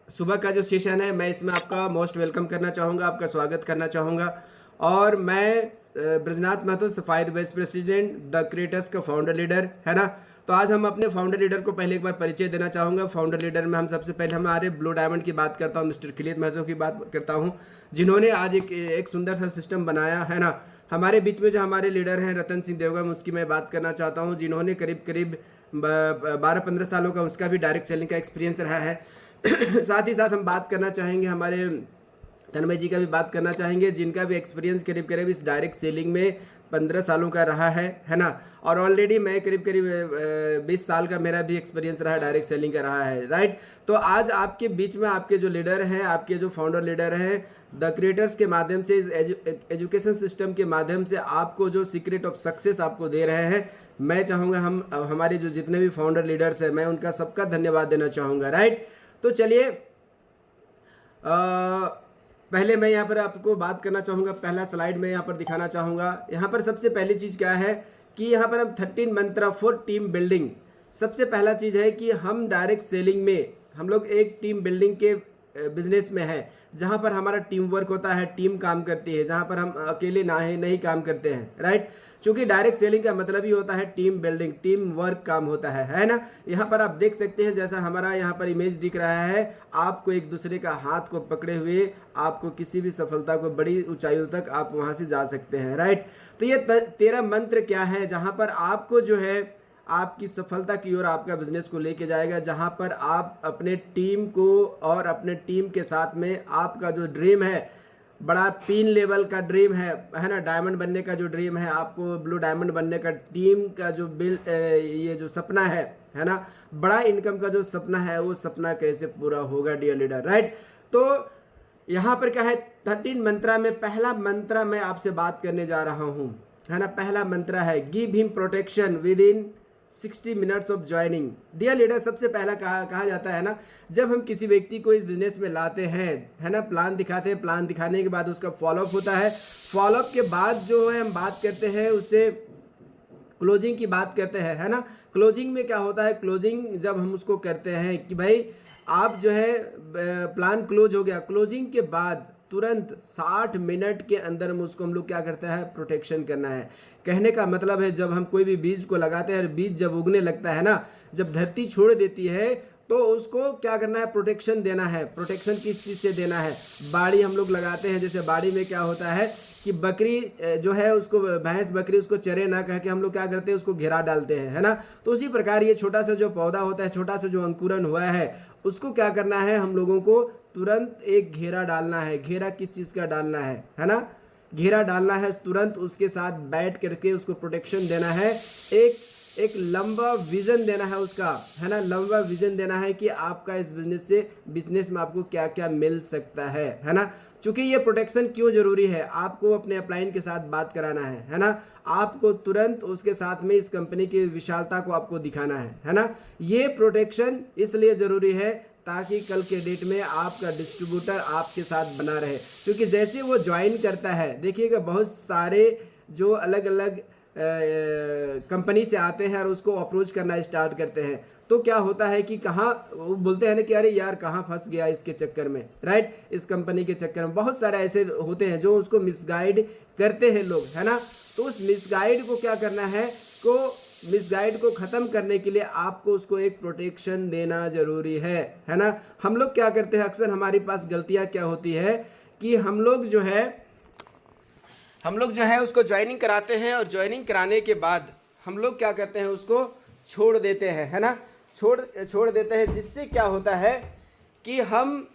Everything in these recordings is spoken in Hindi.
सुबह का जो सेशन है मैं इसमें आपका मोस्ट वेलकम करना चाहूँगा, आपका स्वागत करना चाहूँगा। और मैं Brajnath Mahato, sapphire vice president, the creators का फाउंडर लीडर, है ना। तो आज हम अपने फाउंडर लीडर को पहले एक बार परिचय देना चाहूँगा। फाउंडर लीडर में हम सबसे पहले हमारे ब्लू डायमंड की बात करता हूँ, मिस्टर खिलियत महतो की बात करता हूँ, जिन्होंने आज एक सुंदर सा सिस्टम बनाया, है ना। हमारे बीच में जो हमारे लीडर हैं रतन सिंह देवगम, उसकी मैं बात करना चाहता हूँ, जिन्होंने करीब करीब 12-15 सालों का उसका भी डायरेक्ट सेलिंग का एक्सपीरियंस रहा है। साथ ही साथ हम बात करना चाहेंगे हमारे तन्मय जी का भी बात करना चाहेंगे, जिनका भी एक्सपीरियंस करीब करीब इस डायरेक्ट सेलिंग में 15 सालों का रहा है ना। और ऑलरेडी मैं करीब करीब 20 साल का मेरा भी एक्सपीरियंस रहा है, डायरेक्ट सेलिंग का रहा है, राइट। तो आज आपके बीच में आपके जो लीडर हैं, आपके जो फाउंडर लीडर हैं, द क्रिएटर्स के माध्यम से, इस एजुकेशन सिस्टम के माध्यम से आपको जो सीक्रेट ऑफ सक्सेस आपको दे रहे हैं, मैं चाहूँगा हम हमारे जो जितने भी फाउंडर लीडर्स हैं, मैं उनका सबका धन्यवाद देना चाहूँगा, राइट। तो चलिए पहले मैं यहाँ पर आपको बात करना चाहूँगा, पहला स्लाइड मैं यहाँ पर दिखाना चाहूँगा। यहाँ पर सबसे पहली चीज़ क्या है कि यहाँ पर हम 13 मंत्रा फॉर टीम बिल्डिंग। सबसे पहला चीज़ है कि हम डायरेक्ट सेलिंग में हम लोग एक टीम बिल्डिंग के बिजनेस में है, जहाँ पर हमारा टीम वर्क होता है, टीम काम करती है, जहाँ पर हम अकेले नहीं काम करते हैं, राइट। क्योंकि डायरेक्ट सेलिंग का मतलब ही होता है टीम बिल्डिंग, टीम वर्क काम होता है ना। यहाँ पर आप देख सकते हैं, जैसा हमारा यहाँ पर इमेज दिख रहा है, आपको एक दूसरे का हाथ को पकड़े हुए आपको किसी भी सफलता को, बड़ी ऊंचाइयों तक आप वहाँ से जा सकते हैं, राइट। तो ये 13 मंत्र क्या है, जहाँ पर आपको जो है आपकी सफलता की ओर आपका बिजनेस को लेके जाएगा, जहां पर आप अपने टीम को और अपने टीम के साथ में आपका जो ड्रीम है, बड़ा पिन लेवल का ड्रीम है ना, डायमंड बनने का जो ड्रीम है, आपको ब्लू डायमंड बनने का, टीम का जो ये जो सपना है ना, बड़ा इनकम का जो सपना है, वो सपना कैसे पूरा होगा डियर लीडर, राइट। तो यहाँ पर क्या है, 13 मंत्रा में पहला मंत्रा मैं आपसे बात करने जा रहा हूँ, है ना। पहला मंत्रा है give him protection within 60 minutes of joining. Dear leader, सबसे पहला कहा जाता है ना, जब हम किसी व्यक्ति को इस बिजनेस में लाते हैं, है ना, प्लान दिखाते हैं, प्लान दिखाने के बाद उसका फॉलोअप होता है, फॉलोअप के बाद जो है हम बात करते हैं उससे क्लोजिंग की बात करते हैं, है ना। क्लोजिंग में क्या होता है, क्लोजिंग जब हम उसको करते हैं कि भाई आप जो है प्लान क्लोज हो गया, क्लोजिंग के बाद तुरंत 60 मिनट के अंदर में उसको हम लोग क्या करते हैं, प्रोटेक्शन करना है। कहने का मतलब है, जब हम कोई भी बीज को लगाते हैं, बीज जब उगने लगता है ना, जब धरती छोड़ देती है, तो उसको क्या करना है, प्रोटेक्शन देना है। प्रोटेक्शन किस चीज़ से देना है, बाड़ी हम लोग लगाते हैं, जैसे बाड़ी में क्या होता है कि बकरी जो है उसको, भैंस बकरी उसको चरे ना कह के हम लोग क्या करते हैं, उसको घेरा डालते हैं, है ना। तो उसी प्रकार ये छोटा सा जो पौधा होता है, छोटा सा जो अंकुरन हुआ है, उसको क्या करना है, हम लोगों को तुरंत एक घेरा डालना है। घेरा किस चीज़ का डालना है ना, घेरा डालना है, तुरंत उसके साथ बैठ करके उसको प्रोटेक्शन देना है। एक लंबा विजन देना है उसका, है ना, लंबा विजन देना है कि आपका इस बिजनेस में आपको क्या क्या मिल सकता है ना। चूंकि ये प्रोटेक्शन क्यों जरूरी है, आपको अपने अपलाइन के साथ बात कराना है ना, आपको तुरंत उसके साथ में इस कंपनी की विशालता को आपको दिखाना है ना। ये प्रोटेक्शन इसलिए जरूरी है ताकि कल के डेट में आपका डिस्ट्रीब्यूटर आपके साथ बना रहे। क्योंकि जैसे वो ज्वाइन करता है, देखिएगा बहुत सारे जो अलग अलग कंपनी से आते हैं और उसको अप्रोच करना स्टार्ट करते हैं, तो क्या होता है कि कहाँ वो बोलते हैं ना कि अरे यार कहाँ फंस गया इसके चक्कर में, राइट, इस कंपनी के चक्कर में। बहुत सारे ऐसे होते हैं जो उसको मिसगाइड करते हैं लोग, है ना। तो उस मिसगाइड को क्या करना है, मिसगाइड को ख़त्म करने के लिए आपको उसको एक प्रोटेक्शन देना ज़रूरी है ना। हम लोग क्या करते हैं, अक्सर हमारे पास गलतियाँ क्या होती है कि हम लोग जो है उसको ज्वाइनिंग कराते हैं, और ज्वाइनिंग कराने के बाद हम लोग क्या करते हैं, उसको छोड़ देते हैं, है ना, छोड़ देते हैं। जिससे क्या होता है कि हम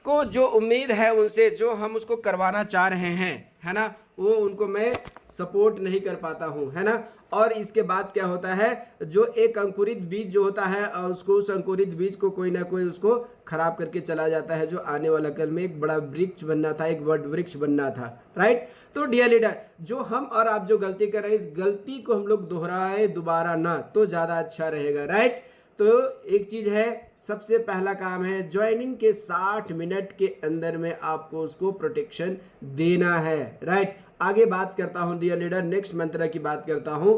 को जो उम्मीद है उनसे, जो हम उसको करवाना चाह रहे हैं, है ना, वो उनको मैं सपोर्ट नहीं कर पाता हूँ, है ना। और इसके बाद क्या होता है, जो एक अंकुरित बीज जो होता है, और उसको उस अंकुरित बीज को कोई ना कोई उसको खराब करके चला जाता है, जो आने वाला कल में एक बड़ा वृक्ष बनना था, एक बड़ वृक्ष बनना था, राइट। तो डियर लीडर, जो हम और आप जो गलती कर रहे हैं, इस गलती को हम लोग दोहराए दोबारा ना, तो ज़्यादा अच्छा रहेगा, राइट। तो एक चीज़ है, सबसे पहला काम है ज्वाइनिंग के 60 मिनट के अंदर में आपको उसको प्रोटेक्शन देना है, राइट। आगे बात करता हूं डियर लीडर, नेक्स्ट मंत्र की बात करता हूं,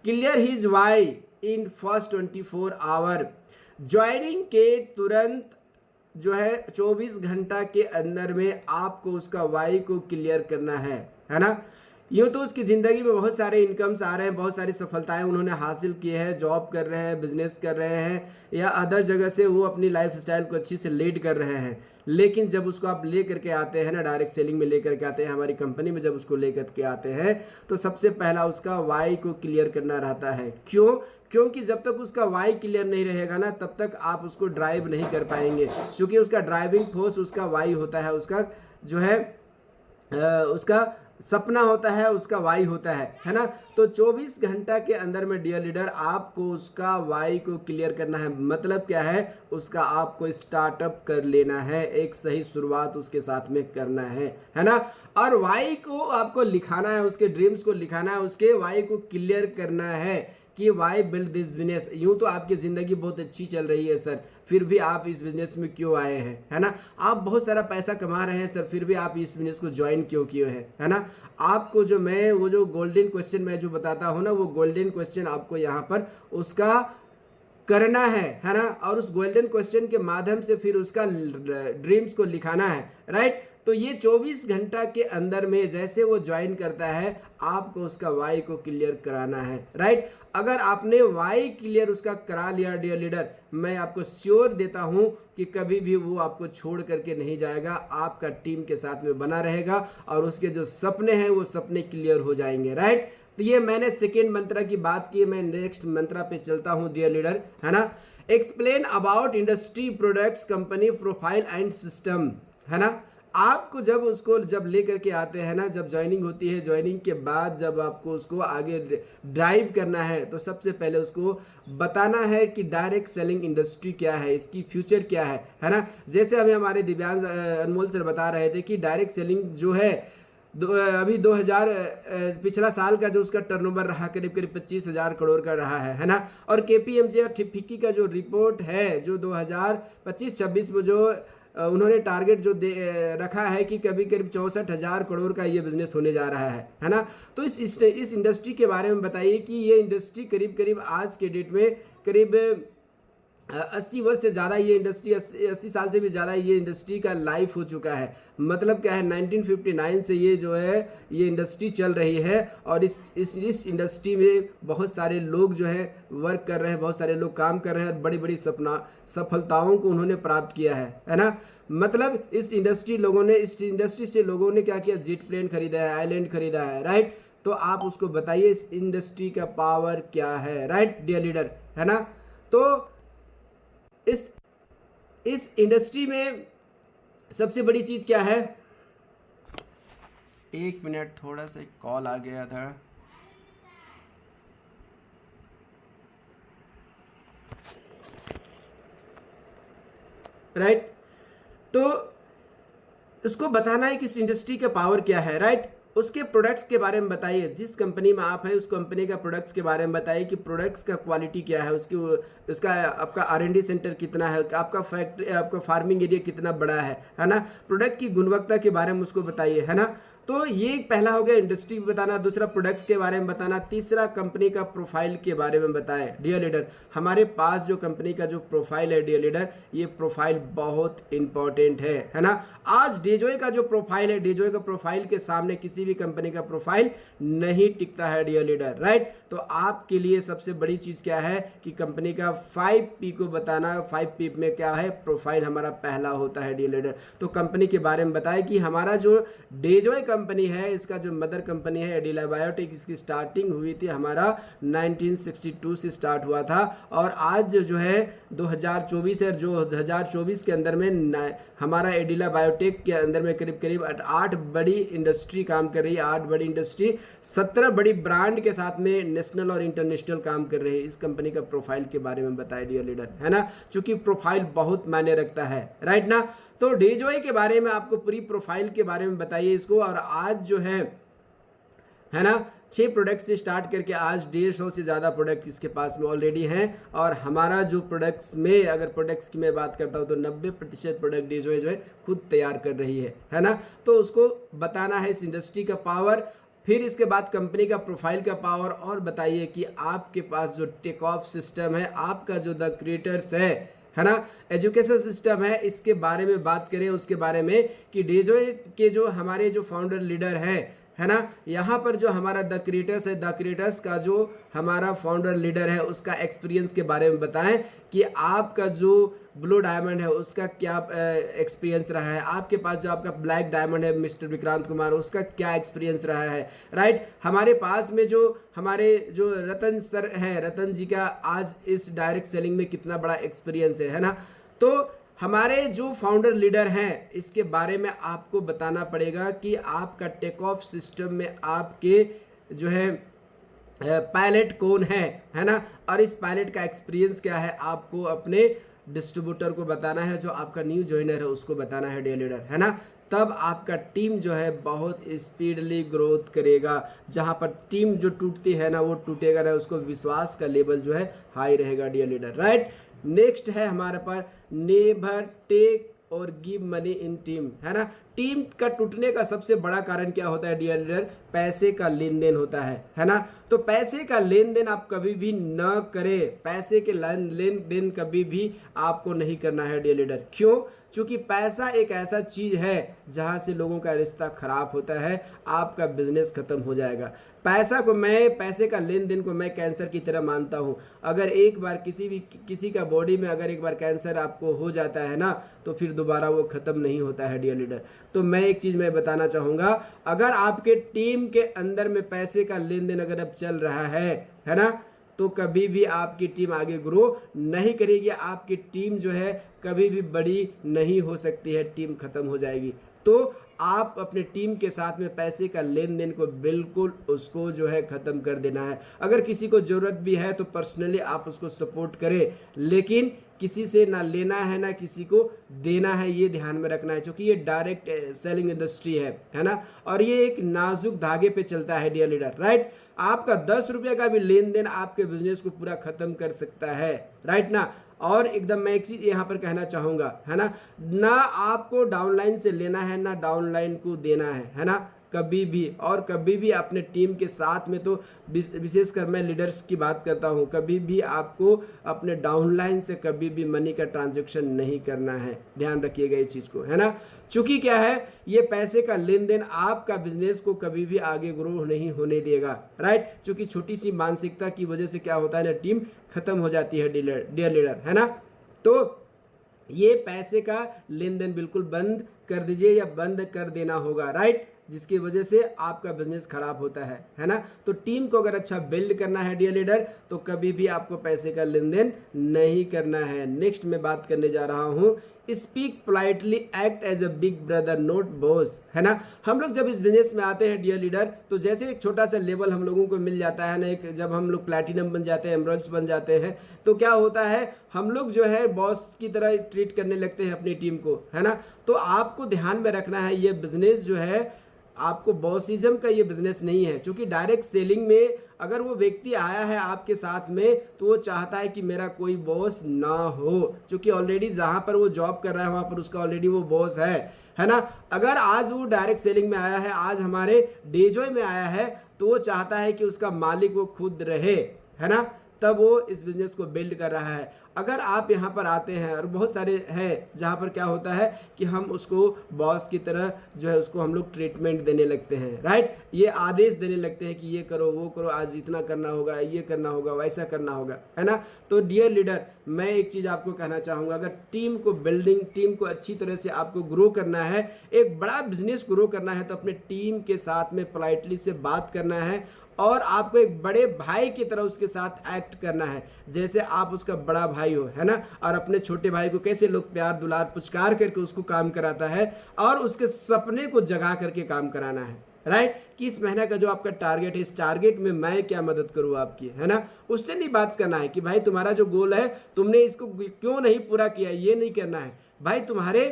clear his why in first 24 hour. Joining के तुरंत जो है 24 घंटा के अंदर में आपको उसका वाई को क्लियर करना है ना। यूँ तो उसकी ज़िंदगी में बहुत सारे इनकम्स आ रहे हैं, बहुत सारी सफलताएं उन्होंने हासिल की है, जॉब कर रहे हैं, बिजनेस कर रहे हैं या अदर जगह से वो अपनी लाइफ स्टाइल को अच्छी से लीड कर रहे हैं। लेकिन जब उसको आप ले करके आते हैं ना, डायरेक्ट सेलिंग में ले करके आते हैं, हमारी कंपनी में जब उसको ले करके आते हैं तो सबसे पहला उसका वाई को क्लियर करना रहता है। क्यों? क्योंकि जब तक उसका वाई क्लियर नहीं रहेगा ना, तब तक आप उसको ड्राइव नहीं कर पाएंगे, क्योंकि उसका ड्राइविंग फोर्स उसका वाई होता है, उसका जो है उसका सपना होता है, उसका वाई होता है ना। तो 24 घंटा के अंदर में डियर लीडर आपको उसका वाई को क्लियर करना है। मतलब क्या है? उसका आपको स्टार्टअप कर लेना है, एक सही शुरुआत उसके साथ में करना है ना। और वाई को आपको लिखाना है, उसके ड्रीम्स को लिखाना है, उसके वाई को क्लियर करना है कि वाई बिल्ड दिस बिजनेस। यूँ तो आपकी ज़िंदगी बहुत अच्छी चल रही है सर, फिर भी आप इस बिज़नेस में क्यों आए हैं, है ना। आप बहुत सारा पैसा कमा रहे हैं सर, फिर भी आप इस बिज़नेस को ज्वाइन क्यों किए हैं, है ना। आपको जो मैं वो जो गोल्डन क्वेश्चन मैं जो बताता हूँ ना, वो गोल्डन क्वेश्चन आपको यहाँ पर उसका करना है ना। और उस गोल्डन क्वेश्चन के माध्यम से फिर उसका ड्रीम्स को लिखाना है, राइट। तो ये 24 घंटा के अंदर में जैसे वो ज्वाइन करता है, आपको उसका वाई को क्लियर कराना है, राइट। अगर आपने वाई क्लियर उसका करा लिया डियर लीडर, मैं आपको श्योर देता हूं कि कभी भी वो आपको छोड़ करके नहीं जाएगा, आपका टीम के साथ में बना रहेगा और उसके जो सपने हैं वो सपने क्लियर हो जाएंगे, राइट। तो ये मैंने सेकेंड मंत्रा की बात की, मैं नेक्स्ट मंत्रा पे चलता हूं डियर लीडर, है ना। Explain about industry, products, company profile and system, है ना। आपको जब लेकर के आते हैं ना, जब ज्वाइनिंग होती है, ज्वाइनिंग के बाद जब आपको उसको आगे ड्राइव करना है, तो सबसे पहले उसको बताना है कि डायरेक्ट सेलिंग इंडस्ट्री क्या है, इसकी फ्यूचर क्या है ना। जैसे हमें हमारे दिव्यांग अनमोल सर बता रहे थे कि डायरेक्ट सेलिंग जो है अभी 2000 पिछला साल का जो उसका टर्नओवर रहा करीब 25,000 करोड़ का रहा है ना। और केपीएमजी और फिक्की का जो रिपोर्ट है, जो 2025-26 में जो उन्होंने टारगेट जो रखा है कि कभी करीब 64,000 करोड़ का ये बिजनेस होने जा रहा है ना। तो इस इंडस्ट्री के बारे में बताइए कि ये इंडस्ट्री करीब करीब आज के डेट में करीब 80 वर्ष से ज़्यादा ये इंडस्ट्री 80 साल से भी ज़्यादा ये इंडस्ट्री का लाइफ हो चुका है। मतलब क्या है, 1959 से ये जो है ये इंडस्ट्री चल रही है और इस इंडस्ट्री में बहुत सारे लोग जो है वर्क कर रहे हैं, बहुत सारे लोग काम कर रहे हैं और बड़ी बड़ी सफलताओं को उन्होंने प्राप्त किया है ना। मतलब इस इंडस्ट्री से लोगों ने क्या किया, जेट प्लेन खरीदा है, आइलैंड खरीदा है, राइट। तो आप उसको बताइए इस इंडस्ट्री का पावर क्या है, राइट डियर लीडर, है ना। तो इस इंडस्ट्री में सबसे बड़ी चीज क्या है, एक मिनट, थोड़ा सा एक कॉल आ गया था। राइट, तो उसको बताना है कि इस इंडस्ट्री का पावर क्या है, राइट। उसके प्रोडक्ट्स के बारे में बताइए, जिस कंपनी में आप हैं उस कंपनी का प्रोडक्ट्स के बारे में बताइए कि प्रोडक्ट्स का क्वालिटी क्या है, उसका आपका R&D सेंटर कितना है, आपका फैक्ट्री, आपका फार्मिंग एरिया कितना बड़ा है ना। प्रोडक्ट की गुणवत्ता के बारे में उसको बताइए, है ना। तो ये पहला हो गया इंडस्ट्री बताना, दूसरा प्रोडक्ट्स के बारे में बताना, तीसरा कंपनी का प्रोफाइल के बारे में बताएं डियर लीडर। हमारे पास जो कंपनी का जो प्रोफाइल है डियर लीडर, ये प्रोफाइल बहुत इंपॉर्टेंट है ना। आज डेजॉय का जो प्रोफाइल है, डेजॉय का प्रोफाइल के सामने किसी भी कंपनी का प्रोफाइल नहीं टिकता है डियर लीडर, राइट। तो आपके लिए सबसे बड़ी चीज क्या है कि कंपनी का 5P को बताना। 5P में क्या है, प्रोफाइल हमारा पहला होता है डियर लीडर। तो कंपनी के बारे में बताएं कि हमारा जो डेजॉय कंपनी है, इसका जो मदर कंपनी है एडिला बायोटेक, इसकी स्टार्टिंग हुई थी हमारा 1962 से स्टार्ट हुआ था और आज जो है 2024 है। जो 2024 के अंदर में हमारा एडिला बायोटेक के अंदर में करीब करीब 8 बड़ी इंडस्ट्री काम कर रही है। 8 बड़ी इंडस्ट्री 17 बड़ी ब्रांड के साथ में नेशनल और इंटरनेशनल काम कर रही है। इस कंपनी का प्रोफाइल के बारे में बताए डियर लीडर, है ना, क्योंकि प्रोफाइल बहुत मायने रखता है, राइट ना। तो डेजॉय के बारे में आपको पूरी प्रोफाइल के बारे में बताइए इसको। और आज जो है ना 6 प्रोडक्ट से स्टार्ट करके आज 150 से ज़्यादा प्रोडक्ट इसके पास में ऑलरेडी हैं। और हमारा जो प्रोडक्ट्स में, अगर प्रोडक्ट्स की मैं बात करता हूँ तो 90% प्रोडक्ट डेजॉय जो है खुद तैयार कर रही है ना। तो उसको बताना है इस इंडस्ट्री का पावर, फिर इसके बाद कंपनी का प्रोफाइल का पावर, और बताइए कि आपके पास जो टेक ऑफ सिस्टम है, आपका जो द क्रिएटर्स है ना। एजुकेशन सिस्टम है, इसके बारे में बात करें उसके बारे में कि डीजोए के जो हमारे जो फाउंडर लीडर हैं, है ना, यहाँ पर जो हमारा द क्रिएटर्स है, द क्रिएटर्स का जो हमारा फाउंडर लीडर है उसका एक्सपीरियंस के बारे में बताएं कि आपका जो ब्लू डायमंड है उसका क्या एक्सपीरियंस रहा है, आपके पास जो आपका ब्लैक डायमंड है मिस्टर विक्रांत कुमार उसका क्या एक्सपीरियंस रहा है, राइट। हमारे पास में जो हमारे जो रतन सर हैं, रतन जी का आज इस डायरेक्ट सेलिंग में कितना बड़ा एक्सपीरियंस है ना। तो हमारे जो फाउंडर लीडर हैं इसके बारे में आपको बताना पड़ेगा कि आपका टेक ऑफ सिस्टम में आपके जो है पायलट कौन है ना, और इस पायलट का एक्सपीरियंस क्या है आपको अपने डिस्ट्रीब्यूटर को बताना है, जो आपका न्यू ज्वाइनर है उसको बताना है डियर लीडर, है ना। तब आपका टीम जो है बहुत स्पीडली ग्रोथ करेगा। जहां पर टीम जो टूटती है ना वो टूटेगा ना, उसको विश्वास का लेवल जो है हाई रहेगा डियर लीडर, राइट। नेक्स्ट है हमारे पास नेवर टेक और गिव मनी इन टीम, है ना। टीम का टूटने का सबसे बड़ा कारण क्या होता है डियर लीडर, पैसे का लेन देन होता है ना। तो पैसे का लेन देन आप कभी भी न करें, पैसे के लेन देन कभी भी आपको नहीं करना है डियर लीडर। क्यों? क्योंकि पैसा एक ऐसा चीज है जहां से लोगों का रिश्ता खराब होता है, आपका बिजनेस खत्म हो जाएगा। पैसे का लेन देन को मैं कैंसर की तरह मानता हूं। अगर एक बार किसी का बॉडी में अगर एक बार कैंसर आपको हो जाता है ना तो फिर दोबारा वो खत्म नहीं होता है डियर लीडर। तो मैं एक चीज मैं बताना चाहूंगा, अगर आपके टीम के अंदर में पैसे का लेन देन अगर अब चल रहा है ना, तो कभी भी आपकी टीम आगे ग्रो नहीं करेगी, आपकी टीम जो है कभी भी बड़ी नहीं हो सकती है, टीम खत्म हो जाएगी। तो आप अपने टीम के साथ में पैसे का लेन देन को बिल्कुल उसको जो है ख़त्म कर देना है। अगर किसी को ज़रूरत भी है तो पर्सनली आप उसको सपोर्ट करें, लेकिन किसी से ना लेना है ना किसी को देना है, ये ध्यान में रखना है। क्योंकि ये डायरेक्ट सेलिंग इंडस्ट्री है ना, और ये एक नाजुक धागे पे चलता है डियर लीडर, राइट। आपका 10 रुपये का भी लेन देन आपके बिजनेस को पूरा ख़त्म कर सकता है, राइट ना। और एकदम मैं एक चीज यहाँ पर कहना चाहूंगा, है ना आपको डाउनलाइन से लेना है ना डाउनलाइन को देना है ना, कभी भी। और कभी भी अपने टीम के साथ में, तो विशेषकर मैं लीडर्स की बात करता हूँ, कभी भी आपको अपने डाउनलाइन से कभी भी मनी का ट्रांजैक्शन नहीं करना है, ध्यान रखिएगा इस चीज़ को, है ना। चूंकि क्या है, ये पैसे का लेन देन आपका बिजनेस को कभी भी आगे ग्रो नहीं होने देगा, राइट। क्योंकि छोटी सी मानसिकता की वजह से क्या होता है ना, टीम खत्म हो जाती है डियर लीडर, है ना। तो ये पैसे का लेन देन बिल्कुल बंद कर दीजिए या बंद कर देना होगा, राइट, जिसकी वजह से आपका बिजनेस खराब होता है ना। तो टीम को अगर अच्छा बिल्ड करना है डियर लीडर, तो कभी भी आपको पैसे का लेन देन नहीं करना है। नेक्स्ट मैं बात करने जा रहा हूँ, speak politely, act as a big brother not boss, है ना। हम लोग जब इस बिजनेस में आते हैं डियर लीडर, तो जैसे एक छोटा सा लेवल हम लोगों को मिल जाता है ना, एक जब हम लोग प्लैटिनम बन जाते हैं, एमरल्ड्स बन जाते हैं, तो क्या होता है, हम लोग जो है बॉस की तरह ट्रीट करने लगते हैं अपनी टीम को, है ना। तो आपको ध्यान में रखना है, ये बिजनेस जो है आपको बॉसिज्म का ये बिजनेस नहीं है। क्योंकि डायरेक्ट सेलिंग में अगर वो व्यक्ति आया है आपके साथ में, तो वो चाहता है कि मेरा कोई बॉस ना हो, क्योंकि ऑलरेडी जहां पर वो जॉब कर रहा है वहां पर उसका ऑलरेडी वो बॉस है ना। अगर आज वो डायरेक्ट सेलिंग में आया है, आज हमारे डेजॉय में आया है, तो वो चाहता है कि उसका मालिक वो खुद रहे, है ना, तब वो इस बिजनेस को बिल्ड कर रहा है। अगर आप यहाँ पर आते हैं, और बहुत सारे हैं जहाँ पर क्या होता है कि हम उसको बॉस की तरह जो है उसको हम लोग ट्रीटमेंट देने लगते हैं, राइट, ये आदेश देने लगते हैं कि ये करो वो करो, आज इतना करना होगा, ये करना होगा, वैसा करना होगा, है ना। तो डियर लीडर, मैं एक चीज़ आपको कहना चाहूँगा, अगर टीम को अच्छी तरह से आपको ग्रो करना है, एक बड़ा बिजनेस ग्रो करना है, तो अपने टीम के साथ में पोलाइटली से बात करना है, और आपको एक बड़े भाई की तरह उसके साथ एक्ट करना है, जैसे आप उसका बड़ा भाई हो, है ना। और अपने छोटे भाई को कैसे लोग प्यार दुलार पुचकार करके उसको काम कराता है, और उसके सपने को जगा करके काम कराना है, राइट। कि इस महीने का जो आपका टारगेट है, इस टारगेट में मैं क्या मदद करूँ आपकी, है ना। उससे नहीं बात करना है कि भाई तुम्हारा जो गोल है तुमने इसको क्यों नहीं पूरा किया, ये नहीं करना है भाई। तुम्हारे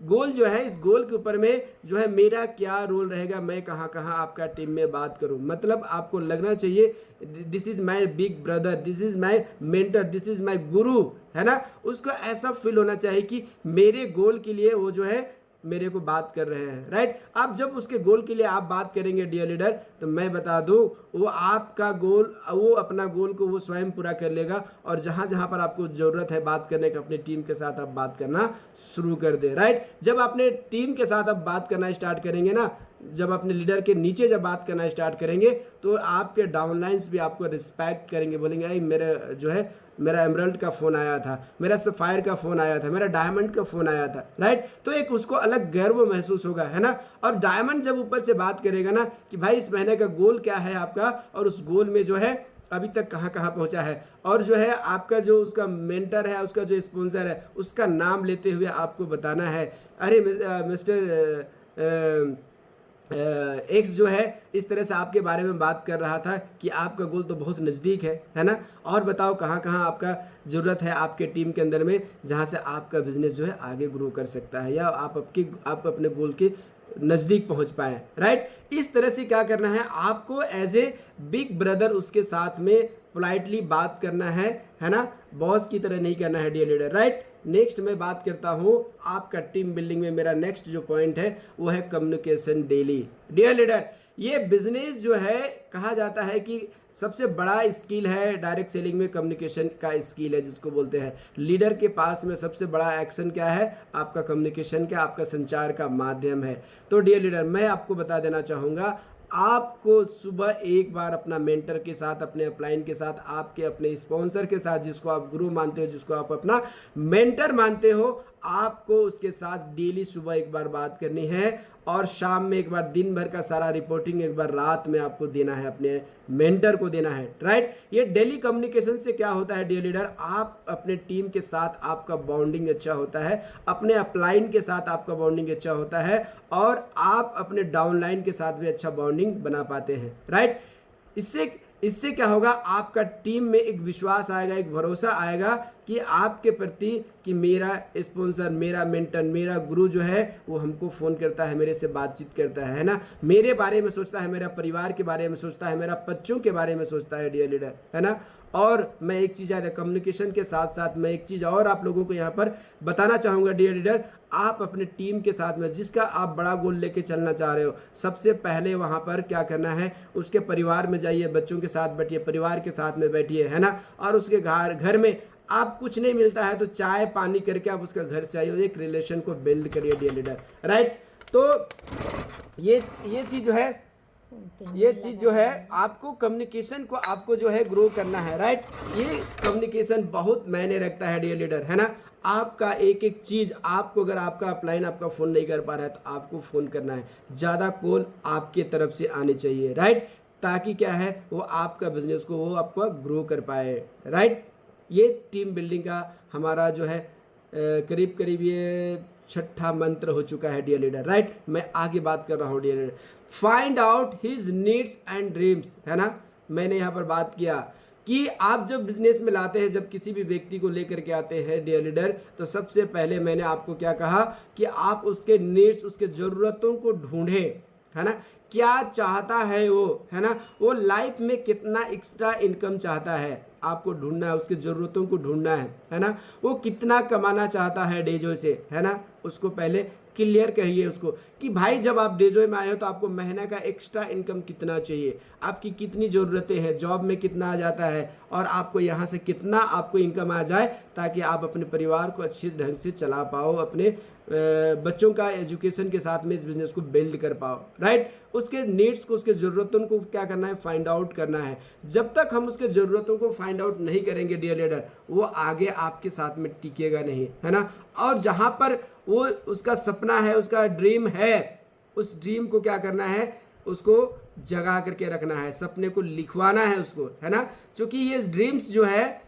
गोल जो है, इस गोल के ऊपर में जो है मेरा क्या रोल रहेगा, मैं कहाँ कहाँ आपका टीम में बात करूं। मतलब आपको लगना चाहिए this is my big brother, this is my mentor, this is my गुरु, है ना। उसको ऐसा फील होना चाहिए कि मेरे गोल के लिए वो जो है मेरे को बात कर रहे हैं, राइट। अब जब उसके गोल के लिए आप बात करेंगे डियर लीडर, तो मैं बता दूं वो आपका गोल, वो अपना गोल को वो स्वयं पूरा कर लेगा, और जहां जहां पर आपको जरूरत है बात करने का अपनी टीम के साथ आप बात करना शुरू कर दे, राइट। जब अपने टीम के साथ आप बात करना स्टार्ट करेंगे ना, जब अपने लीडर के नीचे जब बात करना स्टार्ट करेंगे, तो आपके डाउनलाइंस भी आपको रिस्पेक्ट करेंगे, बोलेंगे अरे मेरे जो है मेरा एमरल्ड का फ़ोन आया था, मेरा सफ़ायर का फ़ोन आया था, मेरा डायमंड का फ़ोन आया था, राइट। तो एक उसको अलग गर्व महसूस होगा, है ना। और डायमंड जब ऊपर से बात करेगा ना कि भाई इस महीने का गोल क्या है आपका, और उस गोल में जो है अभी तक कहाँ कहाँ पहुँचा है, और जो है आपका जो उसका मेंटर है, उसका जो स्पॉन्सर है, उसका नाम लेते हुए आपको बताना है अरे मिस्टर एक्स जो है इस तरह से आपके बारे में बात कर रहा था कि आपका गोल तो बहुत नज़दीक है ना। और बताओ कहाँ कहाँ आपका ज़रूरत है आपके टीम के अंदर में, जहाँ से आपका बिजनेस जो है आगे ग्रो कर सकता है, या आप अपने गोल के नज़दीक पहुँच पाएँ, राइट। इस तरह से क्या करना है आपको, एज ए बिग ब्रदर उसके साथ में पोलाइटली बात करना है ना, बॉस की तरह नहीं करना है डियर लीडर, राइट। नेक्स्ट मैं बात करता हूँ आपका टीम बिल्डिंग में, मेरा नेक्स्ट जो पॉइंट है वो है कम्युनिकेशन डेली। डियर लीडर, ये बिजनेस जो है कहा जाता है कि सबसे बड़ा स्किल है डायरेक्ट सेलिंग में, कम्युनिकेशन का स्किल है जिसको बोलते हैं। लीडर के पास में सबसे बड़ा एक्शन क्या है, आपका कम्युनिकेशन का, आपका संचार का माध्यम है। तो डियर लीडर, मैं आपको बता देना चाहूँगा, आपको सुबह एक बार अपना मेंटर के साथ, अपने अपलाइन के साथ, आपके अपने स्पॉन्सर के साथ, जिसको आप गुरु मानते हो, जिसको आप अपना मेंटर मानते हो, आपको उसके साथ डेली सुबह एक बार बात करनी है, और शाम में एक बार, दिन भर का सारा रिपोर्टिंग एक बार रात में आपको देना है, अपने मेंटर को देना है, राइट। ये डेली कम्युनिकेशन से क्या होता है डियर लीडर, आप अपने टीम के साथ आपका बॉन्डिंग अच्छा होता है, अपने अपलाइन के साथ आपका बॉन्डिंग अच्छा होता है, और आप अपने डाउनलाइन के साथ भी अच्छा बॉन्डिंग बना पाते हैं, राइट। इससे क्या होगा, आपका टीम में एक विश्वास आएगा, एक भरोसा आएगा कि आपके प्रति कि मेरा स्पॉन्सर, मेरा मेंटर, मेरा गुरु जो है वो हमको फ़ोन करता है, मेरे से बातचीत करता है ना, मेरे बारे में सोचता है, मेरा परिवार के बारे में सोचता है, मेरा बच्चों के बारे में सोचता है डियर लीडर, है ना। और मैं एक चीज़ याद है, कम्युनिकेशन के साथ साथ मैं एक चीज़ और आप लोगों को यहाँ पर बताना चाहूँगा डियर लीडर, आप अपने टीम के साथ में जिसका आप बड़ा गोल लेके चलना चाह रहे हो, सबसे पहले वहाँ पर क्या करना है, उसके परिवार में जाइए, बच्चों के साथ बैठिए, परिवार के साथ में बैठिए, है ना। और उसके घर में आप कुछ नहीं मिलता है तो चाय पानी करके आप उसका घर से आइए, एक रिलेशन को बिल्ड करिए डियर लीडर, राइट। तो ये चीज़ जो है, ये चीज़ जो है आपको कम्युनिकेशन को आपको जो है ग्रो करना है, राइट। ये कम्युनिकेशन बहुत मायने रखता है डियर लीडर, है ना। आपका एक एक चीज़ आपको, अगर आपका अपलाइन आपका फ़ोन नहीं कर पा रहा है तो आपको फ़ोन करना है, ज़्यादा कॉल आपके तरफ से आनी चाहिए, राइट, ताकि क्या है वो आपका बिजनेस को वो आपको ग्रो कर पाए, राइट। ये टीम बिल्डिंग का हमारा जो है करीब करीब ये छठा मंत्र हो चुका है डियर लीडर, राइट। मैं आगे बात कर रहा हूँ dear leader, find out his needs and dreams, है ना। मैंने यहाँ पर बात किया कि आप जब बिजनेस में लाते हैं, जब किसी भी व्यक्ति को लेकर के आते हैं डियर लीडर, तो सबसे पहले मैंने आपको क्या कहा कि आप उसके नीड्स, उसके ज़रूरतों को ढूंढें, है ना। क्या चाहता है वो, है ना, वो लाइफ में कितना एक्स्ट्रा इनकम चाहता है, आपको ढूंढना है, उसकी ज़रूरतों को ढूंढना है ना। वो कितना कमाना चाहता है डेजो से, है ना, उसको पहले क्लियर करिए उसको कि भाई जब आप डेजो में आए हो तो आपको महीने का एक्स्ट्रा इनकम कितना चाहिए, आपकी कितनी ज़रूरतें हैं, जॉब में कितना आ जाता है, और आपको यहाँ से कितना आपको इनकम आ जाए, ताकि आप अपने परिवार को अच्छे ढंग से चला पाओ, अपने बच्चों का एजुकेशन के साथ में इस बिज़नेस को बिल्ड कर पाओ, राइट। उसके नीड्स को, उसके ज़रूरतों को क्या करना है, फाइंड आउट करना है। जब तक हम उसके ज़रूरतों को फाइंड आउट नहीं करेंगे डियर लीडर, वो आगे आपके साथ में टिकेगा नहीं, है ना। और जहाँ पर वो उसका सपना है, उसका ड्रीम है, उस ड्रीम को क्या करना है, उसको जगा करके रखना है, सपने को लिखवाना है उसको, है ना। क्योंकि ये ड्रीम्स जो है,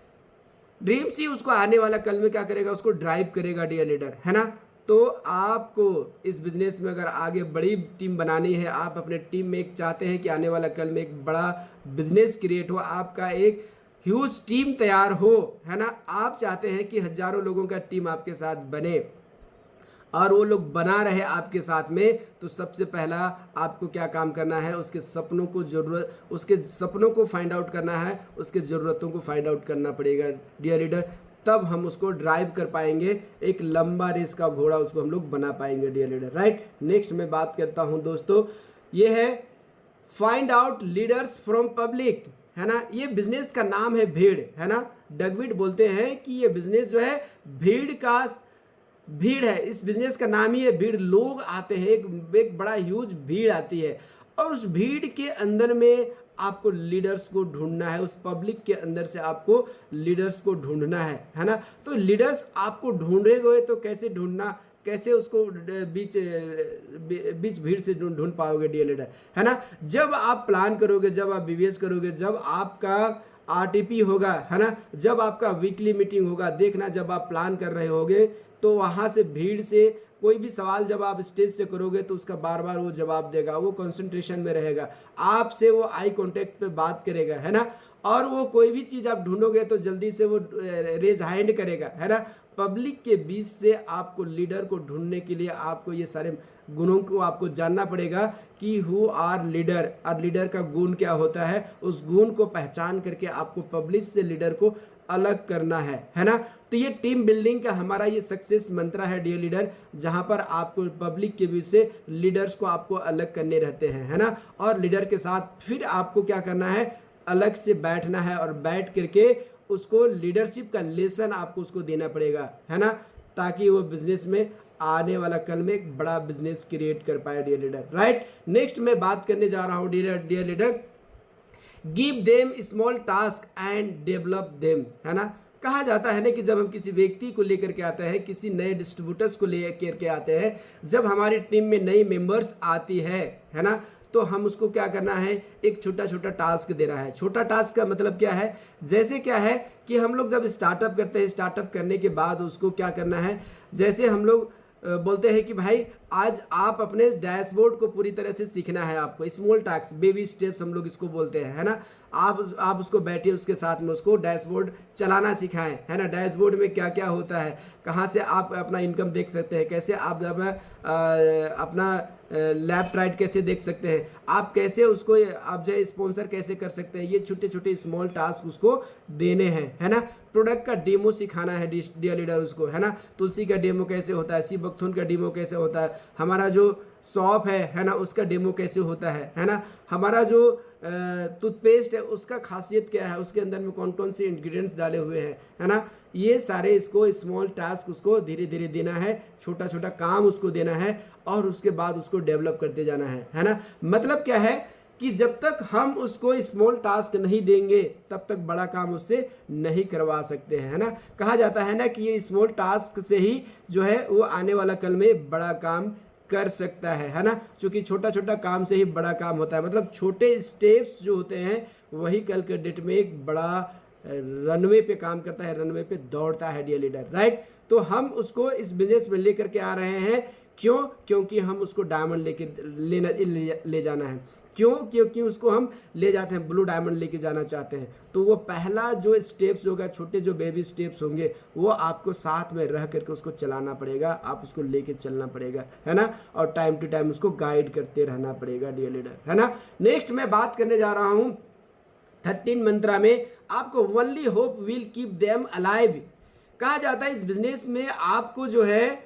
ड्रीम्स ही उसको आने वाला कल में क्या करेगा, उसको ड्राइव करेगा डियर लीडर, है ना। तो आपको इस बिज़नेस में अगर आगे बड़ी टीम बनानी है, आप अपने टीम में एक चाहते हैं कि आने वाला कल में एक बड़ा बिजनेस क्रिएट हो, आपका एक ह्यूज टीम तैयार हो, है ना। आप चाहते हैं कि हज़ारों लोगों का टीम आपके साथ बने और वो लोग बना रहे आपके साथ में, तो सबसे पहला आपको क्या काम करना है, उसके सपनों को फाइंड आउट करना है, उसके ज़रूरतों को फाइंड आउट करना पड़ेगा डियर लीडर। तब हम उसको ड्राइव कर पाएंगे, एक लंबा रेस का घोड़ा उसको हम लोग बना पाएंगे डियर लीडर, राइट। नेक्स्ट मैं बात करता हूं दोस्तों, ये है find out leaders from public, है ना। ये बिजनेस का नाम है भीड़, है ना। डगविड बोलते हैं कि ये बिजनेस जो है भीड़ है, इस बिजनेस का नाम ही है भीड़। लोग आते हैं, एक बड़ा ह्यूज भीड़ आती है, और उस भीड़ के अंदर में आपको लीडर्स को ढूंढना है, उस पब्लिक के अंदर से आपको लीडर्स को ढूंढना है ना। तो लीडर्स आपको ढूंढेंगे तो कैसे ढूंढना, कैसे उसको बीच भीड़ से ढूंढ पाओगे डियर लीडर, है ना। जब आप प्लान करोगे, जब आप बीवीएस करोगे, जब आपका आरटीपी होगा, है ना, जब आपका वीकली मीटिंग होगा, देखना जब आप प्लान कर रहे होगे तो वहां से भीड़ से कोई भी सवाल जब आप स्टेज से करोगे तो उसका बार बार वो जवाब देगा, वो कंसंट्रेशन में रहेगा, आपसे वो आई कांटेक्ट पे बात करेगा, है ना। और वो कोई भी चीज आप ढूंढोगे तो जल्दी से वो रेज हैंड करेगा, है ना। पब्लिक के बीच से आपको लीडर को ढूंढने के लिए आपको ये सारे गुणों को आपको जानना पड़ेगा कि हु आर लीडर, और लीडर का गुण क्या होता है, उस गुण को पहचान करके आपको पब्लिक से लीडर को अलग करना है ना। तो ये टीम बिल्डिंग का हमारा ये सक्सेस मंत्र है डियर लीडर, जहां पर आपको पब्लिक के बीच से लीडर्स को आपको अलग करने रहते हैं, है ना। और लीडर के साथ फिर आपको क्या करना है, अलग से बैठना है, और बैठ करके उसको लीडरशिप का लेसन आपको उसको देना पड़ेगा, है ना, ताकि वो बिजनेस में आने वाला कल में एक बड़ा बिजनेस क्रिएट कर पाए डियर लीडर, राइट। नेक्स्ट मैं बात करने जा रहा हूँ dear leader, give them small task and develop them, है ना। कहा जाता है ना कि जब हम किसी व्यक्ति को लेकर के आते हैं, किसी नए डिस्ट्रीब्यूटर्स को लेकर के आते हैं, जब हमारी टीम में नई मेंबर्स आती है ना, तो हम उसको क्या करना है, एक छोटा छोटा टास्क देना है। छोटा टास्क का मतलब क्या है, जैसे क्या है कि हम लोग जब स्टार्टअप करते हैं, स्टार्टअप करने के बाद उसको क्या करना है, जैसे हम लोग बोलते हैं कि भाई आज आप अपने डैशबोर्ड को पूरी तरह से सीखना है, आपको स्मॉल टास्क, बेबी स्टेप्स हम लोग इसको बोलते हैं, है ना। आप उसको बैठिए, उसके साथ में उसको डैशबोर्ड चलाना सिखाएं, है ना। डैशबोर्ड में क्या क्या होता है, कहाँ से आप अपना इनकम देख सकते हैं, कैसे आप जब अपना लेफ्ट राइट कैसे देख सकते हैं, आप कैसे उसको आप जो स्पॉन्सर कैसे कर सकते हैं, ये छोटे छोटे स्मॉल टास्क उसको देने हैं, है ना। प्रोडक्ट का डेमो सिखाना है डियर लीडर उसको, है ना। तुलसी का डेमो कैसे होता है, सीबकथुन का डेमो कैसे होता है, हमारा जो सॉप है ना, उसका डेमो कैसे होता है ना। हमारा जो टूथपेस्ट है उसका खासियत क्या है, उसके अंदर में कौन कौन से इंग्रेडिएंट्स डाले हुए हैं, है ना। ये सारे इसको स्मॉल टास्क उसको धीरे धीरे देना है, छोटा छोटा काम उसको देना है, और उसके बाद उसको डेवलप करते जाना है ना। मतलब क्या है कि जब तक हम उसको स्मॉल टास्क नहीं देंगे तब तक बड़ा काम उससे नहीं करवा सकते हैं, है ना। कहा जाता है ना कि ये स्मॉल टास्क से ही जो है वो आने वाला कल में बड़ा काम कर सकता है ना। क्योंकि छोटा छोटा काम से ही बड़ा काम होता है, मतलब छोटे स्टेप्स जो होते हैं वही कल के डेट में एक बड़ा रनवे पे काम करता है, रनवे पे दौड़ता है डियर लीडर, राइट। तो हम उसको इस बिजनेस में लेकर के आ रहे हैं, क्योंकि हम उसको डायमंड ले जाना है। क्योंकि उसको हम ले जाते हैं, ब्लू डायमंड लेके जाना चाहते हैं। तो वो पहला जो स्टेप्स होगा, छोटे जो बेबी स्टेप्स होंगे, वो आपको साथ में रह करके उसको चलाना पड़ेगा, आप उसको लेके चलना पड़ेगा, है ना। और टाइम टू टाइम उसको गाइड करते रहना पड़ेगा डियर लीडर, है ना। नेक्स्ट मैं बात करने जा रहा हूँ 13 मंत्रा में, आपको only hope will keep them alive. कहा जाता है इस बिजनेस में आपको जो है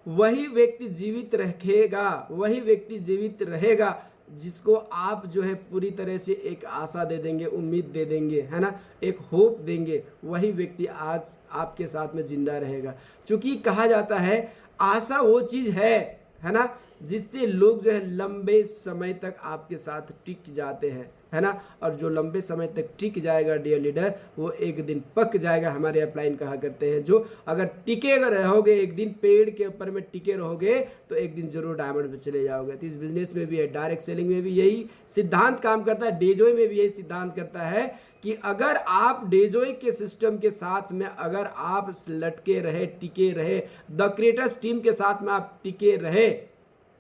वही व्यक्ति जीवित रखेगा, वही व्यक्ति जीवित रहेगा जिसको आप जो है पूरी तरह से एक आशा दे देंगे, उम्मीद दे देंगे, है ना, एक होप देंगे, वही व्यक्ति आज आपके साथ में जिंदा रहेगा। क्योंकि कहा जाता है आशा वो चीज है ना, जिससे लोग जो है लंबे समय तक आपके साथ टिक जाते हैं, है ना। और जो लंबे समय तक टिक जाएगा डियर लीडर, वो एक दिन पक जाएगा। हमारे अपलाइन कहा करते हैं, जो अगर टिके रहोगे, एक दिन पेड़ के ऊपर में टिके रहोगे तो एक दिन जरूर डायमंड पे चले जाओगे। तो इस बिजनेस में भी है, डायरेक्ट सेलिंग में भी यही सिद्धांत काम करता है, डेजोय में भी यही सिद्धांत करता है कि अगर आप डेजोय के सिस्टम के साथ में अगर आप लटके रहे, टिके रहे, द क्रिएटर्स टीम के साथ में आप टिके रहे,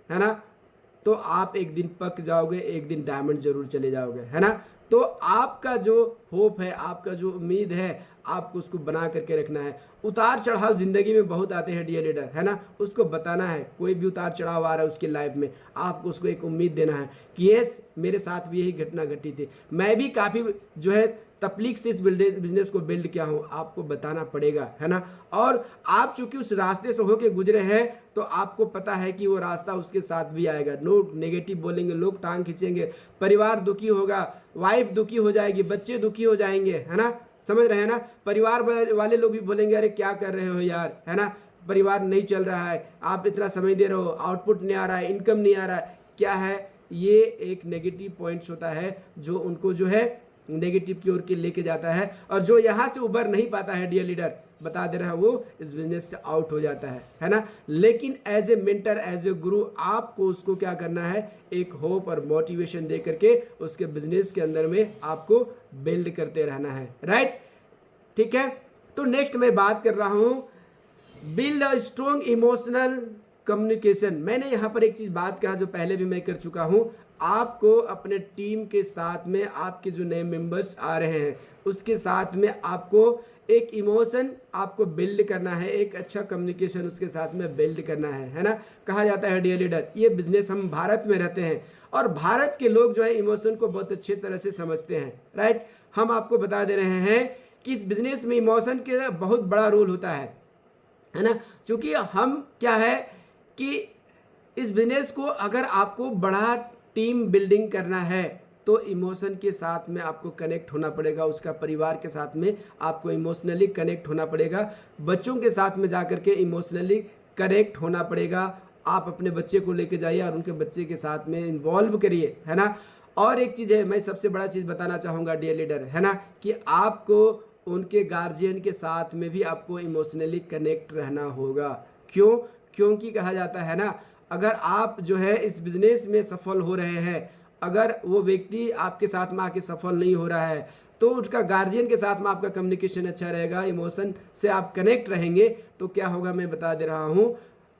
है ना, तो आप एक दिन पक जाओगे, एक दिन डायमंड जरूर चले जाओगे, है ना। तो आपका जो होप है, आपका जो उम्मीद है, आपको उसको बना करके रखना है। उतार चढ़ाव जिंदगी में बहुत आते हैं डियर लीडर, है ना, उसको बताना है। कोई भी उतार चढ़ाव आ रहा है उसकी लाइफ में, आपको उसको एक उम्मीद देना है कि यस मेरे साथ भी यही घटना घटी थी, मैं भी काफ़ी जो है तकलीफ से इस बिजनेस को बिल्ड किया हूँ, आपको बताना पड़ेगा, है ना। और आप चूंकि उस रास्ते से होके गुजरे हैं तो आपको पता है कि वो रास्ता उसके साथ भी आएगा। लोग नेगेटिव बोलेंगे, लोग टांग खींचेंगे, परिवार दुखी होगा, वाइफ दुखी हो जाएगी, बच्चे दुखी हो जाएंगे, है ना, समझ रहे हैं ना। परिवार वाले लोग भी बोलेंगे अरे क्या कर रहे हो यार, है ना, परिवार नहीं चल रहा है, आप इतना समय दे रहे हो, आउटपुट नहीं आ रहा है, इनकम नहीं आ रहा है, क्या है। ये एक नेगेटिव पॉइंट्स होता है जो उनको जो है नेगेटिव की ओर के लेके जाता है, और जो यहाँ से उबर नहीं पाता है, डियर लीडर बता दे रहा है, वो इस बिजनेस से आउट हो जाता है ना। लेकिन as a mentor, as a guru, आपको उसको क्या करना है, एक होप और मोटिवेशन दे करके उसके बिजनेस के अंदर में आपको बिल्ड करते रहना है, राइट, ठीक है। तो नेक्स्ट मैं बात कर रहा हूँ build a strong emotional communication. मैंने यहाँ पर एक चीज बात कहा जो पहले भी मैं कर चुका हूँ, आपको अपने टीम के साथ में, आपके जो नए मेंबर्स आ रहे हैं उसके साथ में आपको एक इमोशन आपको बिल्ड करना है, एक अच्छा कम्युनिकेशन उसके साथ में बिल्ड करना है ना। कहा जाता है डियर लीडर, ये बिजनेस हम भारत में रहते हैं और भारत के लोग जो है इमोशन को बहुत अच्छी तरह से समझते हैं, राइट। हम आपको बता दे रहे हैं कि इस बिजनेस में इमोशन के बहुत बड़ा रोल होता है ना। क्योंकि हम क्या है कि इस बिजनेस को अगर आपको बड़ा टीम बिल्डिंग करना है तो इमोशन के साथ में आपको कनेक्ट होना पड़ेगा, उसका परिवार के साथ में आपको इमोशनली कनेक्ट होना पड़ेगा, बच्चों के साथ में जाकर के इमोशनली कनेक्ट होना पड़ेगा। आप अपने बच्चे को लेके जाइए और उनके बच्चे के साथ में इन्वॉल्व करिए, है ना। और एक चीज़ है, मैं सबसे बड़ा चीज़ बताना चाहूँगा डियर लीडर, है ना, कि आपको उनके गार्जियन के साथ में भी आपको इमोशनली कनेक्ट रहना होगा। क्यों? क्योंकि कहा जाता है ना, अगर आप जो है इस बिजनेस में सफल हो रहे हैं, अगर वो व्यक्ति आपके साथ में आके सफल नहीं हो रहा है तो उसका गार्जियन के साथ में आपका कम्युनिकेशन अच्छा रहेगा, इमोशन से आप कनेक्ट रहेंगे, तो क्या होगा मैं बता दे रहा हूँ,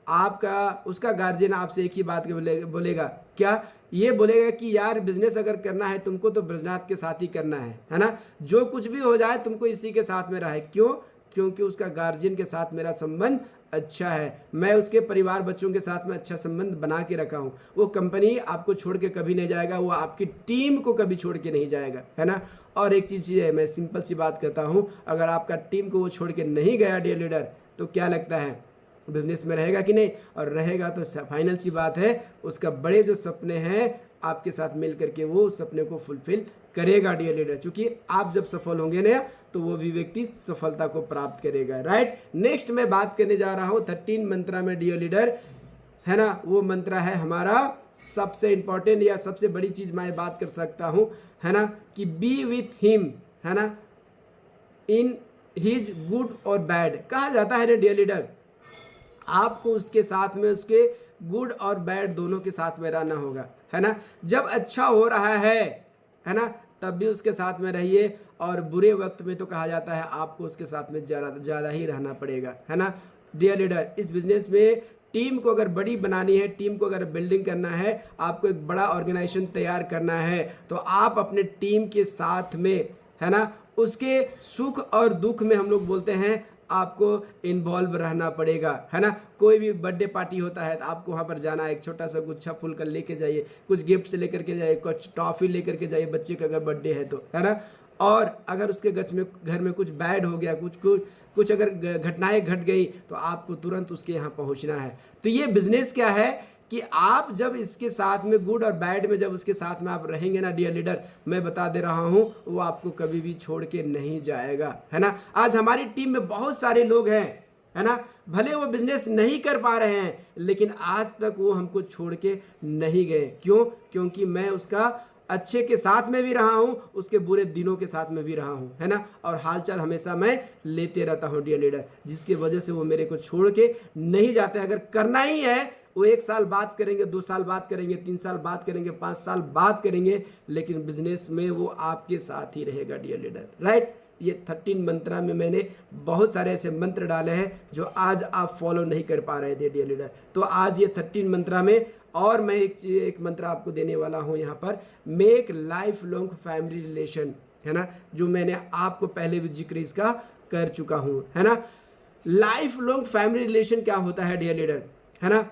आपका उसका गार्जियन आपसे एक ही बात बोलेगा, क्या ये बोलेगा कि यार बिजनेस अगर करना है तुमको तो ब्रजनाथ के साथ ही करना है ना, जो कुछ भी हो जाए तुमको इसी के साथ में रहा है। क्यों? क्योंकि उसका गार्जियन के साथ मेरा संबंध अच्छा है, मैं उसके परिवार बच्चों के साथ में अच्छा संबंध बना के रखा हूँ। वो कंपनी आपको छोड़ के कभी नहीं जाएगा, वो आपकी टीम को कभी छोड़ के नहीं जाएगा, है ना। और एक चीज़ है, मैं सिंपल सी बात करता हूँ, अगर आपका टीम को वो छोड़ के नहीं गया डियर लीडर, तो क्या लगता है बिजनेस में रहेगा कि नहीं? और रहेगा तो फाइनल सी बात है, उसका बड़े जो सपने हैं आपके साथ मिल करके वो उस सपने को फुलफिल करेगा डियर लीडर। क्योंकि आप जब सफल होंगे ना तो वो भी व्यक्ति सफलता को प्राप्त करेगा, राइट। नेक्स्ट मैं बात करने जा रहा हूँ 13 मंत्रा में डियर लीडर, है ना। वो मंत्रा है हमारा सबसे इंपॉर्टेंट या सबसे बड़ी चीज मैं बात कर सकता हूँ, है ना, कि बी विथ हिम, है ना, इन हिज गुड और बैड। कहा जाता है ना डियर लीडर, आपको उसके साथ में उसके गुड और बैड दोनों के साथ में रहना होगा, है ना। जब अच्छा हो रहा है ना, तब भी उसके साथ में रहिए, और बुरे वक्त में तो कहा जाता है आपको उसके साथ में ज़्यादा ही रहना पड़ेगा, है ना। डियर लीडर, इस बिजनेस में टीम को अगर बड़ी बनानी है, टीम को अगर बिल्डिंग करना है, आपको एक बड़ा ऑर्गेनाइजेशन तैयार करना है, तो आप अपने टीम के साथ में, है ना, उसके सुख और दुख में हम लोग बोलते हैं आपको इन्वॉल्व रहना पड़ेगा, है ना। कोई भी बर्थडे पार्टी होता है तो आपको वहाँ पर जाना है, एक छोटा सा गुच्छा फूल कर लेके जाइए, कुछ गिफ्ट लेकर के जाइए, कुछ टॉफी लेकर के जाइए बच्चे का अगर बर्थडे है तो, है ना। और अगर उसके घर में कुछ बैड हो गया, कुछ अगर घटनाएं घट गई तो आपको तुरंत उसके यहाँ पहुँचना है। तो ये बिजनेस क्या है कि आप जब इसके साथ में गुड और बैड में जब उसके साथ में आप रहेंगे ना डियर लीडर, मैं बता दे रहा हूं वो आपको कभी भी छोड़ के नहीं जाएगा, है ना। आज हमारी टीम में बहुत सारे लोग हैं, है ना, भले वो बिजनेस नहीं कर पा रहे हैं लेकिन आज तक वो हमको छोड़ के नहीं गए। क्यों? क्योंकि मैं उसका अच्छे के साथ में भी रहा हूं, उसके बुरे दिनों के साथ में भी रहा हूं, है ना, और हालचाल हमेशा मैं लेते रहता हूं डियर लीडर, जिसकी वजह से वो मेरे को छोड़ के नहीं जाते। अगर करना ही है वो 1 साल बात करेंगे, 2 साल बात करेंगे, 3 साल बात करेंगे, 5 साल बात करेंगे, लेकिन बिजनेस में वो आपके साथ ही रहेगा डियर लीडर, राइट। ये 13 मंत्रा में मैंने बहुत सारे ऐसे मंत्र डाले हैं जो आज आप फॉलो नहीं कर पा रहे थे डियर लीडर। तो आज ये 13 मंत्रा में और मैं एक मंत्र आपको देने वाला हूँ यहाँ पर, make life long family relation, है ना, जो मैंने आपको पहले भी जिक्र इसका कर चुका हूँ, है ना। लाइफ लॉन्ग फैमिली रिलेशन क्या होता है डियर लीडर, है ना।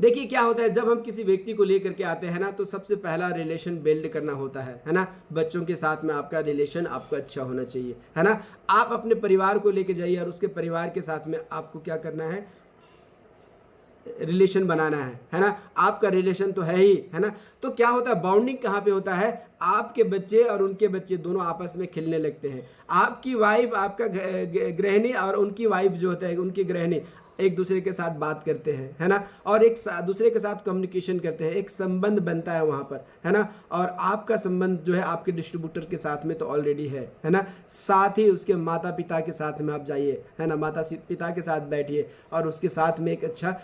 देखिए क्या होता है, जब हम किसी व्यक्ति को लेकर के आते हैं ना, तो सबसे पहला रिलेशन बिल्ड करना होता है ना। बच्चों के साथ में आपका रिलेशन आपको अच्छा होना चाहिए, है ना। आप अपने परिवार को लेकर जाइए और उसके परिवार के साथ में आपको क्या करना है, रिलेशन बनाना है ना। आपका रिलेशन तो है ही, है ना। तो क्या होता है, बाउंडिंग कहाँ पे होता है, आपके बच्चे और उनके बच्चे दोनों आपस में खेलने लगते हैं। आपकी वाइफ, आपका गृहिणी और उनकी वाइफ जो होता है, उनकी गृहिणी एक दूसरे के साथ बात करते हैं, है ना, और एक दूसरे के साथ कम्युनिकेशन करते हैं, एक संबंध बनता है वहाँ पर, है ना। और आपका संबंध जो है आपके डिस्ट्रीब्यूटर के साथ में तो ऑलरेडी है ना। साथ ही उसके माता पिता के साथ में आप जाइए, है ना, माता पिता के साथ बैठिए और उसके साथ में एक अच्छा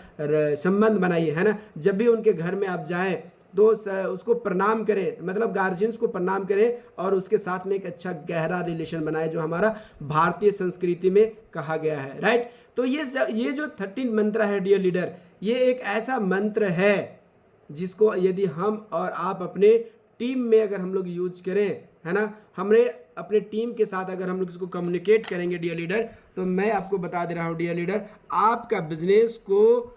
संबंध बनाइए, है ना। जब भी उनके घर में आप जाएं तो उसको प्रणाम करें, मतलब गार्जियंस को प्रणाम करें और उसके साथ में एक अच्छा गहरा रिलेशन बनाए, जो हमारा भारतीय संस्कृति में कहा गया है, राइट। तो ये जो 13 मंत्र है डियर लीडर, ये एक ऐसा मंत्र है जिसको यदि हम और आप अपने टीम में अगर हम लोग यूज करें, है ना, हमने अपने टीम के साथ अगर हम लोग इसको कम्युनिकेट करेंगे डियर लीडर, तो मैं आपको बता दे रहा हूँ डियर लीडर, आपका बिजनेस को,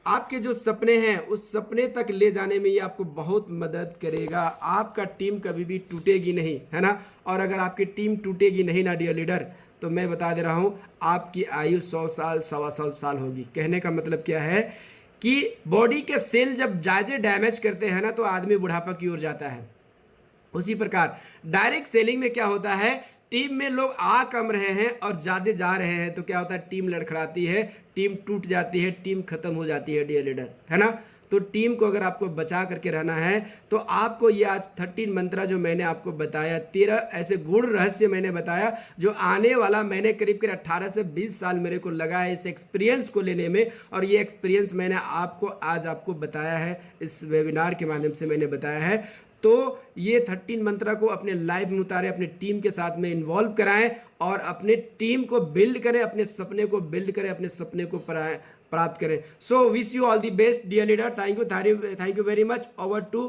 आपके जो सपने हैं उस सपने तक ले जाने में ये आपको बहुत मदद करेगा। आपका टीम कभी भी टूटेगी नहीं, है ना। और अगर आपकी टीम टूटेगी नहीं ना डियर लीडर, तो मैं बता दे रहा हूँ आपकी आयु 100 साल 125 साल होगी। कहने का मतलब क्या है कि बॉडी के सेल जब ज़्यादा डैमेज करते हैं ना, तो आदमी बुढ़ापा की ओर जाता है। उसी प्रकार डायरेक्ट सेलिंग में क्या होता है, टीम में लोग आ कम रहे हैं और ज़्यादा जा रहे हैं, तो क्या होता है, टीम लड़खड़ाती है, टीम टूट जाती है, टीम खत्म हो जाती है डियर लीडर, है ना। तो टीम को अगर आपको बचा करके रहना है, तो आपको ये आज 13 मंत्रा जो मैंने आपको बताया, 13 ऐसे गुण रहस्य मैंने बताया, जो आने वाला मैंने करीब 18 से 20 साल मेरे को लगा है इस एक्सपीरियंस को लेने में, और ये एक्सपीरियंस मैंने आपको आज आपको बताया है, इस वेबिनार के माध्यम से मैंने बताया है। तो ये 13 मंत्रा को अपने लाइफ में उतारें, अपने टीम के साथ में इन्वॉल्व कराएं और अपने टीम को बिल्ड करें, अपने सपने को बिल्ड करें, अपने सपने को प्राप्त करें। So wish you all the best dear leader. Thank you very much. Over to